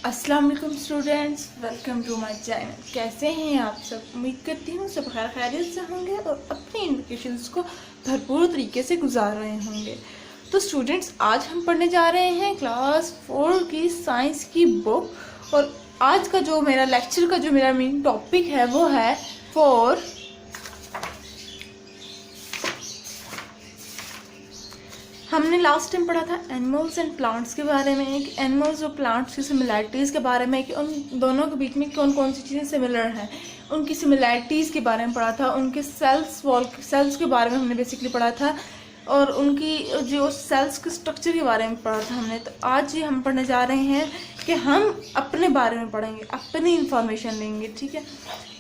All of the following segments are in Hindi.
अस्सलाम वालेकुम students, welcome to my channel. कैसे हैं आप सब? उम्मीद करती हूँ सब खैर खैरियत से होंगे और अपने इन्विकेशंस को भरपूर तरीके से गुजार रहे होंगे। तो स्टूडेंट्स, आज हम पढ़ने जा रहे हैं क्लास 4 की साइंस की बुक। और आज का जो मेरा लेक्चर का जो मेरा मेन टॉपिक है वो है 4। हमने लास्ट टाइम पढ़ा था एनिमल्स एंड प्लांट्स के बारे में, कि एनिमल्स और प्लांट्स की सिमिलैरिटीज़ के बारे में, कि उन दोनों के बीच में कौन कौन सी चीज़ें सिमिलर हैं, उनकी सिमिलैरिटीज़ के बारे में पढ़ा था। उनके सेल्स के बारे में हमने बेसिकली पढ़ा था, और उनकी जो सेल्स के स्ट्रक्चर के बारे में पढ़ा था हमने। तो आज ये हम पढ़ने जा रहे हैं कि हम अपने बारे में पढ़ेंगे, अपनी इंफॉर्मेशन लेंगे, ठीक है।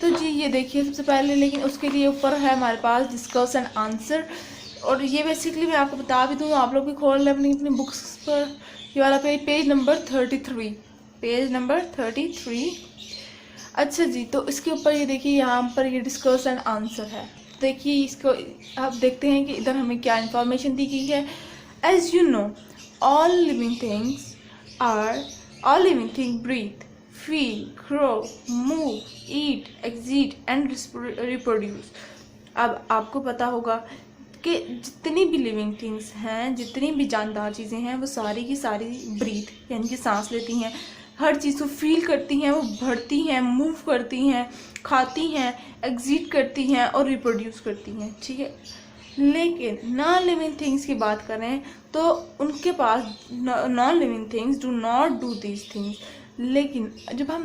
तो जी ये देखिए सबसे पहले, लेकिन उसके लिए ऊपर है हमारे पास डिस्कस एंड आंसर। और ये बेसिकली मैं आपको बता भी दूँ, आप लोग भी खोल लें अपनी बुक्स पर। ये वाला पेज नंबर 33, पेज नंबर 33। अच्छा जी, तो इसके ऊपर ये देखिए, यहाँ पर ये डिस्कस एंड आंसर है। देखिए इसको आप देखते हैं कि इधर हमें क्या इन्फॉर्मेशन दी गई है। As you know, all living thing breathe, feel, grow, move, eat, exit and reproduce. अब आपको पता होगा कि जितनी भी लिविंग थिंग्स हैं, जितनी भी जानदार चीज़ें हैं, वो सारी की सारी ब्रीथ यानी कि सांस लेती हैं, हर चीज़ को फील करती हैं, वो बढ़ती हैं, मूव करती हैं, खाती हैं, एग्जिट करती हैं और रिप्रोड्यूस करती हैं, ठीक है। लेकिन नॉन लिविंग थिंग्स की बात करें तो उनके पास non living things do not do these things. लेकिन जब हम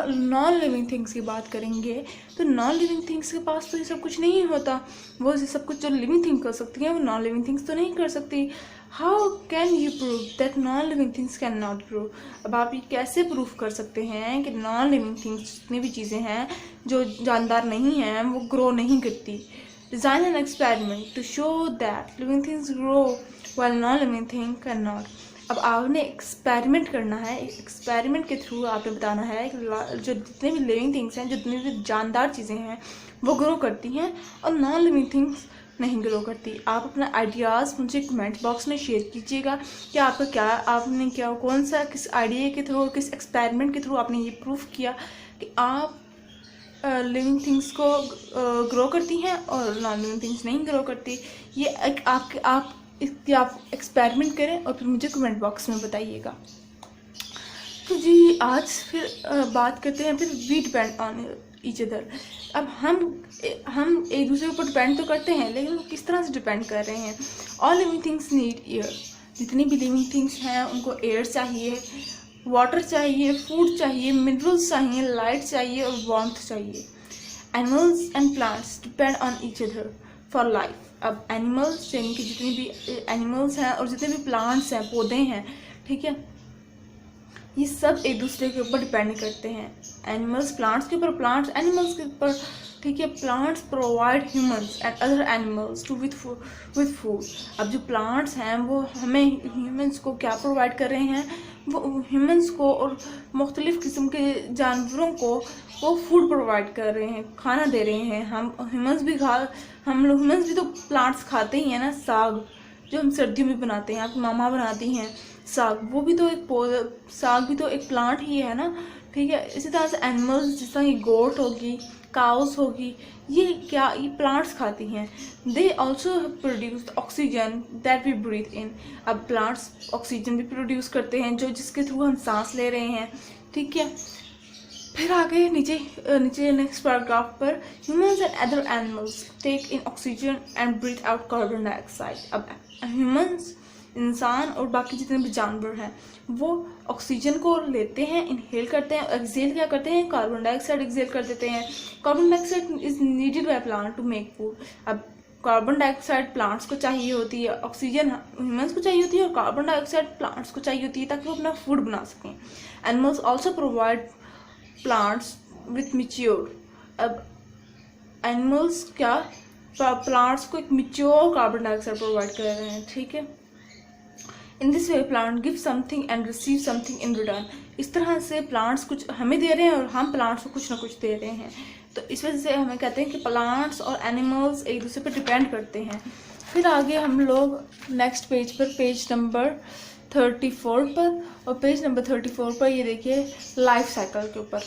नॉन लिविंग थिंग्स की बात करेंगे तो नॉन लिविंग थिंग्स के पास तो ये सब कुछ नहीं होता। वो सब कुछ जो लिविंग थिंग कर सकती हैं वो नॉन लिविंग थिंग्स तो नहीं कर सकती। How can you prove that non living things can not grow? अब आप ये कैसे प्रूव कर सकते हैं कि नॉन लिविंग थिंग्स जितनी भी चीज़ें हैं जो जानदार नहीं हैं वो ग्रो नहीं करती? Design an experiment to show that living things grow while non living thing can not. अब आपने एक्सपेरिमेंट करना है। एक्सपेरिमेंट के थ्रू आपने बताना है कि जो जितने भी लिविंग थिंग्स हैं, जितनी भी जानदार चीज़ें हैं वो ग्रो करती हैं और नॉन लिविंग थिंग्स नहीं ग्रो करती। आप अपना आइडियाज़ मुझे कमेंट बॉक्स में शेयर कीजिएगा कि आपने कौन सा किस आइडिया के थ्रू, किस एक्सपेरिमेंट के थ्रू आपने ये प्रूफ किया कि आप लिविंग थिंग्स को ग्रो करती हैं और नॉन लिविंग थिंग्स नहीं ग्रो करती। ये एक आप एक्सपेरिमेंट करें और फिर मुझे कमेंट बॉक्स में बताइएगा। तो जी आज फिर बात करते हैं, फिर we depend on each other. अब हम एक दूसरे के ऊपर डिपेंड तो करते हैं, लेकिन वो किस तरह से डिपेंड कर रहे हैं। All living things need air. जितनी भी लिविंग थिंग्स हैं उनको एयर चाहिए, वाटर चाहिए, फूड चाहिए, मिनरल्स चाहिए, लाइट चाहिए और वार्मथ चाहिए। Animals and plants depend on each other for life. अब एनिमल्स यानी कि जितनी भी एनिमल्स हैं और जितने भी प्लांट्स हैं, पौधे हैं, ठीक है, ये सब एक दूसरे के ऊपर डिपेंड करते हैं। एनिमल्स प्लांट्स के ऊपर, प्लांट्स एनिमल्स के ऊपर, ठीक है। Plants provide humans and other animals to with food. अब जो प्लांट्स हैं वो हमें ह्यूमंस को क्या प्रोवाइड कर रहे हैं? वो ह्यूमंस को और मुख्तलिफ़ किस्म के जानवरों को वो फूड प्रोवाइड कर रहे हैं, खाना दे रहे हैं। हम ह्यूमंस भी तो प्लांट्स खाते ही हैं ना। साग जो हम सर्दियों में बनाते हैं, आपकी मामा बनाती हैं साग, वो भी तो एक पौधा, साग भी तो एक प्लांट ही है ना, ठीक है। इसी तरह से एनिमल्स, जिस तरह की गोट होगी, काउस होगी, ये प्लांट्स खाती हैं। They also produce oxygen that we breathe in. अब प्लांट्स ऑक्सीजन भी प्रोड्यूस करते हैं जिसके थ्रू हम सांस ले रहे हैं, ठीक है। फिर आगे नीचे नेक्स्ट पैराग्राफ पर, humans and other animals take in oxygen and breathe out carbon dioxide. अब ह्यूमंस, इंसान और बाकी जितने भी जानवर हैं वो ऑक्सीजन को लेते हैं, इनहेल करते हैं, एक्सेल क्या करते हैं? कार्बन डाइऑक्साइड एक्सेल कर देते हैं। Carbon dioxide is needed by plant to make food. अब कार्बन डाइऑक्साइड प्लांट्स को चाहिए होती है, ऑक्सीजन ह्यूमंस को चाहिए होती है और कार्बन डाइऑक्साइड प्लांट्स को चाहिए होती है ताकि वो अपना फूड बना सकें। Animals also provide plants with mature. अब एनिमल्स क्या प्लांट्स को एक मिच्योर कार्बन डाइऑक्साइड प्रोवाइड कर रहे हैं, ठीक है। In this way plant give something and receive something in return. इस तरह से प्लांट्स कुछ हमें दे रहे हैं और हम प्लांट्स को कुछ ना कुछ दे रहे हैं। तो इस वजह से हमें कहते हैं कि प्लांट्स और एनिमल्स एक दूसरे पर डिपेंड करते हैं। फिर आगे हम लोग नेक्स्ट पेज पर, पेज नंबर 34 पर, और पेज नंबर 34 पर ये देखिए लाइफ साइकिल के ऊपर।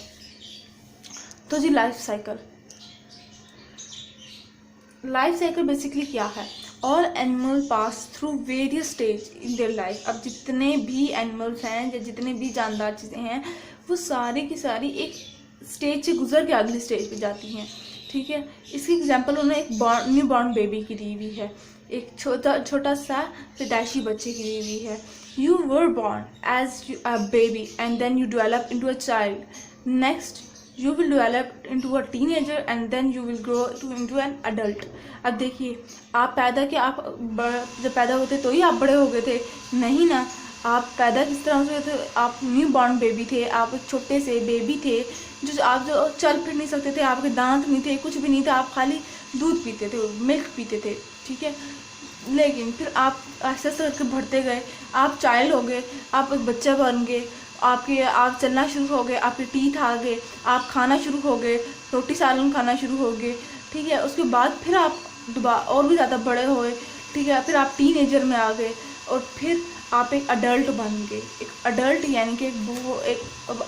तो जी लाइफ साइकिल बेसिकली क्या है? All animal pass through various stage in their life. अब जितने भी एनिमल्स हैं या जितने भी जानदार चीज़ें हैं वो सारी की सारी एक स्टेज से गुजर के अगली स्टेज पे जाती हैं, ठीक है। इसकी एग्जांपल उन्होंने एक न्यू बॉर्न बेबी की दी हुई है, एक छोटा सा पैदाइशी बच्चे की दी हुई है। You were born as a baby and then you develop into a child, next you will develop into a teenager and then you will grow into an adult। अब देखिए आप पैदा के आप जब पैदा होते तो ही आप बड़े हो गए थे? नहीं ना, आप पैदा किस तरह से थे? आप न्यू बॉर्न बेबी थे, आप छोटे से बेबी थे जो चल फिर नहीं सकते थे, आपके दांत नहीं थे, कुछ भी नहीं था, आप खाली दूध पीते थे, मिल्क पीते थे, ठीक है। लेकिन फिर आप आहिस्ता आहिस्ता करके बढ़ते गए, आप चाइल्ड हो गए, आप एक बच्चा बन गए, आप चलना शुरू हो गए, आपके टीथ आ गए, आप खाना शुरू हो गए, रोटी सालन खाना शुरू हो गए, ठीक है। उसके बाद फिर आप दोबारा और भी ज़्यादा बड़े हुए, ठीक है। फिर आप टीनेजर में आ गए और फिर आप एक अडल्ट बन गए। एक अडल्ट यानी कि वो एक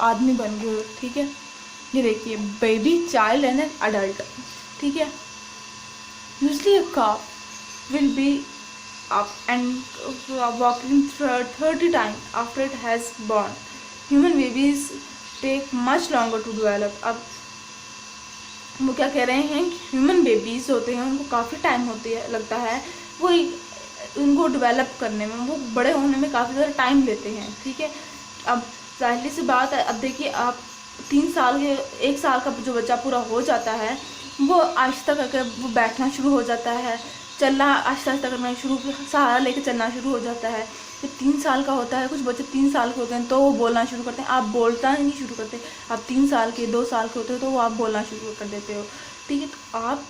आदमी बन गए, ठीक है। ये देखिए baby, child and an adult, ठीक है। Usually a calf will be up and walking 30 times after it has born. Human babies take much longer to develop। अब वो क्या कह रहे हैं कि ह्यूमन बेबीज होते हैं उनको काफ़ी टाइम लगता है वो उनको डेवलप करने में, वो बड़े होने में काफ़ी ज़्यादा टाइम लेते हैं, ठीक है। अब जाहिर सी बात है, अब देखिए आप 3 साल के 1 साल का जो बच्चा पूरा हो जाता है वो आहिस्ता करके वो बैठना शुरू हो जाता है, चलना आहिस्ता आहिस्ता करना शुरू, सहारा लेके चलना शुरू हो जाता है। जब 3 साल का होता है, कुछ बच्चे 3 साल के होते हैं तो वो बोलना शुरू करते हैं। आप बोलता ही नहीं शुरू करते, आप 3 साल के 2 साल के होते हो तो वो आप बोलना शुरू कर देते हो, ठीक है। तो आप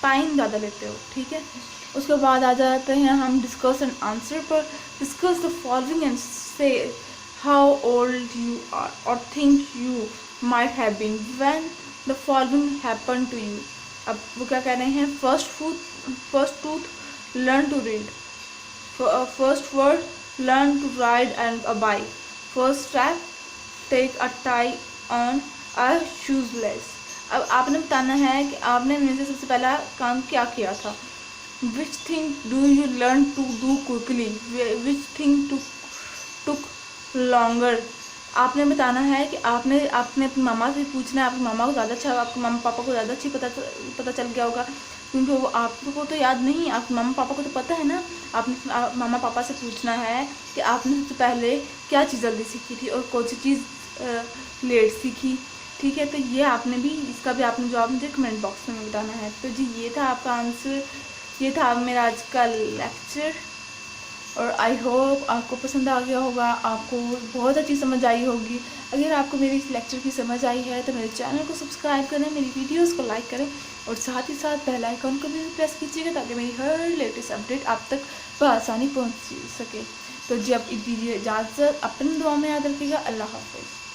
टाइम ज़्यादा लेते हो, ठीक है। उसके बाद आ जाते हैं हम डिस्कस एंड आंसर पर। Discuss the following and say how old you are और think you might have been when the following happen to you. अब वो क्या कह रहे हैं? First tooth learn to read, first word learn to ride and a bike, first step take a tie on a shoeless। अब आपने बताना है कि आपने इनमें से सबसे पहला काम क्या किया था। which thing do you learn to do quickly, which thing took longer। आपने बताना है कि आपने अपनी मामा से पूछना है, आपकी मामा को ज़्यादा अच्छा, आपके मामा पापा को ज़्यादा अच्छी पता चल गया होगा, क्योंकि वो आपको तो याद नहीं, आपके मामा पापा को तो पता है ना। आपने मामा पापा से पूछना है कि आपने सबसे पहले क्या चीज़ जल्दी सीखी थी और कौन सी चीज़ लेट सीखी, ठीक है। तो ये आपने भी, इसका भी आपने जवाब मुझे कमेंट बॉक्स में बताना है। तो जी ये था आपका आंसर, ये था मेरा आज का लेक्चर, और आई होप आपको पसंद आ गया होगा, आपको बहुत अच्छी समझ आई होगी। अगर आपको मेरी इस लेक्चर की समझ आई है तो मेरे चैनल को सब्सक्राइब करें, मेरी वीडियोस को लाइक करें और साथ ही साथ बेल आइकन को भी प्रेस कीजिएगा ताकि मेरी हर लेटेस्ट अपडेट आप तक बआसानी पहुंच सके। तो जी अब दीजिए इजाज़त, अपनी दुआ में याद रखिएगा। अल्लाह हाफ़िज़।